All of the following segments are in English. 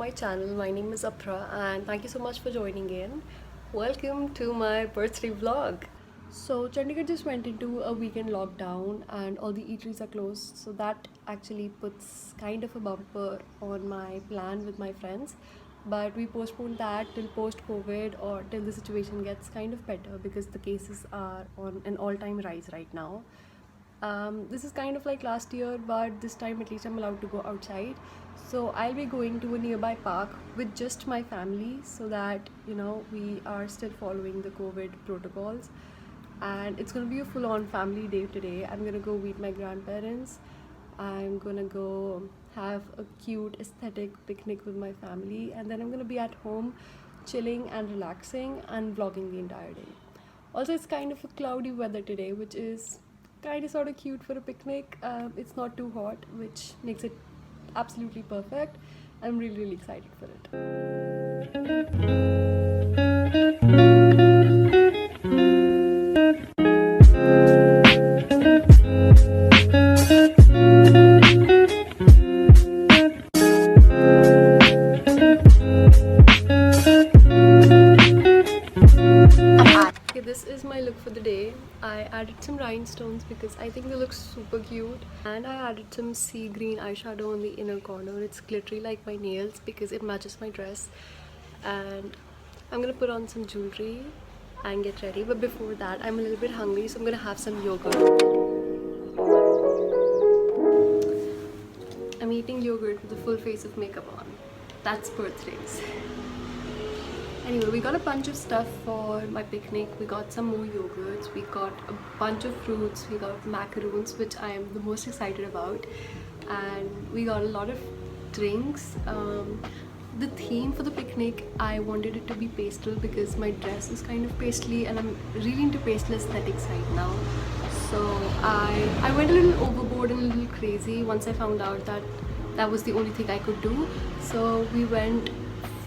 my channel. My name is Apra and thank you so much for joining in. Welcome to my birthday vlog. So Chandigarh just went into a weekend lockdown and all the eateries are closed. So that actually puts kind of a bumper on my plan with my friends. But we postponed that till post-COVID or till the situation gets kind of better because the cases are on an all-time rise right now. This is kind of like last year, but this time at least I'm allowed to go outside. So I'll be going to a nearby park with just my family so that we are still following the COVID protocols. And it's gonna be a full on family day today. I'm gonna go meet my grandparents. I'm gonna go have a cute aesthetic picnic with my family, and then I'm gonna be at home chilling and relaxing and vlogging the entire day. Also, it's kind of a cloudy weather today, which is kind of sort of cute for a picnic. It's not too hot, which makes it absolutely perfect. I'm really, really excited for it. Okay, this is my look for the day. I added some rhinestones because I think they look super cute, and I added some sea green eyeshadow on the inner corner. It's glittery like my nails because it matches my dress. And I'm gonna put on some jewelry and get ready, but before that I'm a little bit hungry, so I'm gonna have some yogurt. I'm eating yogurt with a full face of makeup on. That's birthdays. Anyway, we got a bunch of stuff for my picnic. We got some more yogurts, we got a bunch of fruits, we got macaroons, which I am the most excited about, and we got a lot of drinks. The theme for the picnic, I wanted it to be pastel because my dress is kind of pastely and I'm really into pastel aesthetics right now. So I went a little overboard and a little crazy once I found out that that was the only thing I could do. So we went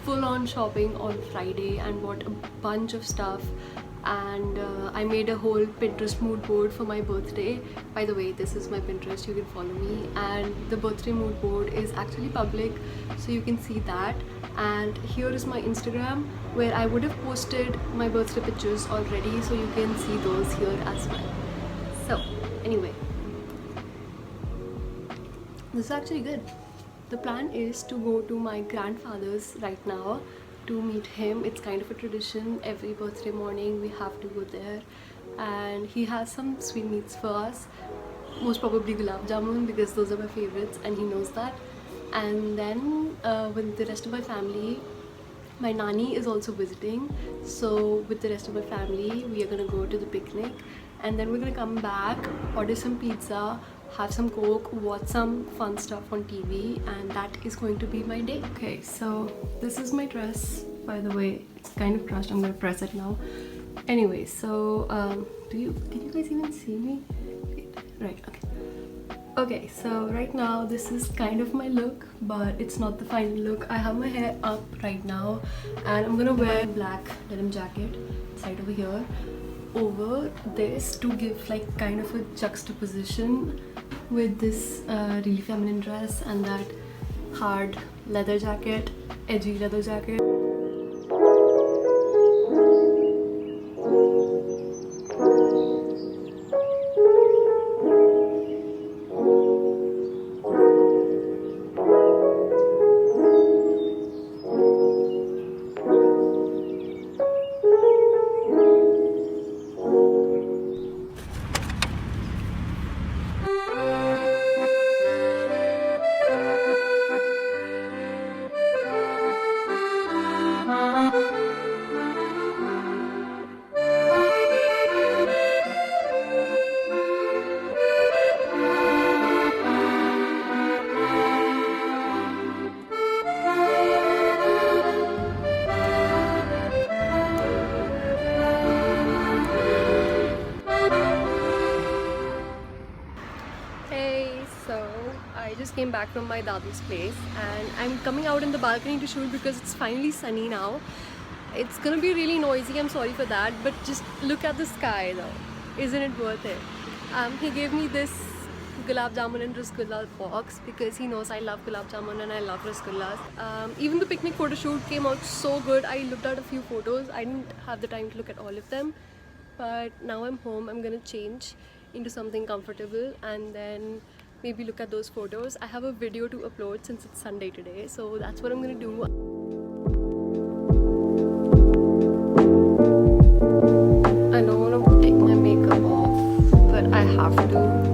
full-on shopping on Friday and bought a bunch of stuff, and I made a whole Pinterest mood board for my birthday. By the way, this is my Pinterest, you can follow me, and the birthday mood board is actually public, so you can see that. And here is my Instagram, where I would have posted my birthday pictures already, so you can see those here as well. So anyway, this is actually good. The plan is to go to my grandfather's right now to meet him. It's kind of a tradition. Every birthday morning we have to go there, and he has some sweetmeats for us, most probably gulab jamun because those are my favorites and he knows that. And then with the rest of my family, my nanny is also visiting, so with the rest of my family we are gonna go to the picnic, and then we're gonna come back, order some pizza, have some coke, watch some fun stuff on TV, and that is going to be my day. Okay, so this is my dress, by the way. It's kind of crushed. I'm gonna press it now. Anyway, so can you guys even see me? Wait, right, okay, so right now this is kind of my look, but it's not the final look. I have my hair up right now, and I'm gonna wear a black denim jacket, side over here, over this to give like kind of a juxtaposition with this really feminine dress and that hard leather jacket, edgy leather jacket. I just came back from my dadu's place and I'm coming out in the balcony to shoot because it's finally sunny now. It's gonna be really noisy, I'm sorry for that, but just look at the sky though. Isn't it worth it? He gave me this gulab jamun and rasgulla box because he knows I love gulab jamun and I love rasgullas. Even the picnic photo shoot came out so good. I looked at a few photos. I didn't have the time to look at all of them, but now I'm home. I'm gonna change into something comfortable and then maybe look at those photos. I have a video to upload since it's Sunday today, so that's what I'm gonna do. I don't want to take my makeup off, but I have to.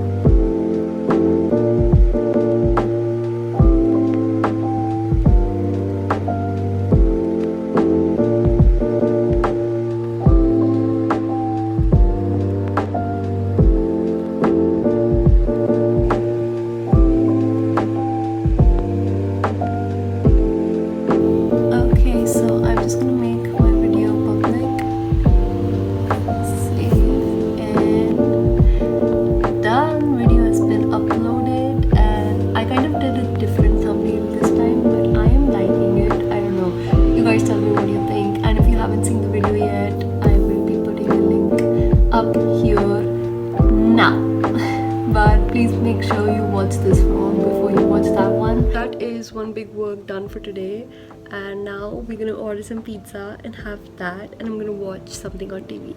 Okay, so I'm just gonna make my video public. Save and done. Video has been uploaded and I kind of did a different thumbnail this time, but I am liking it. I don't know. You guys tell me what you think, and if you haven't seen the video yet, I will be putting a link up here now. But please make sure you watch this one before you watch that one. That is one big work done for today, and now we're gonna order some pizza and have that, and I'm gonna watch something on TV.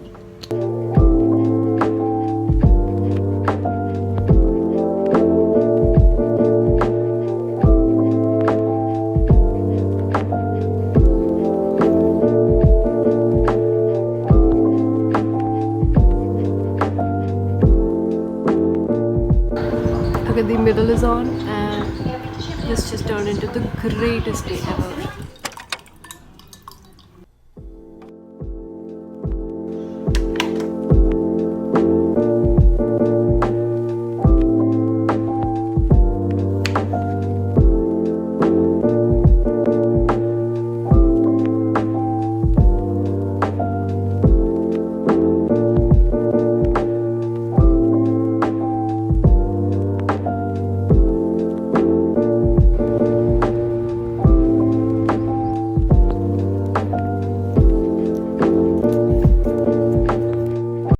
Okay, the middle is on and this just turned into the greatest day ever.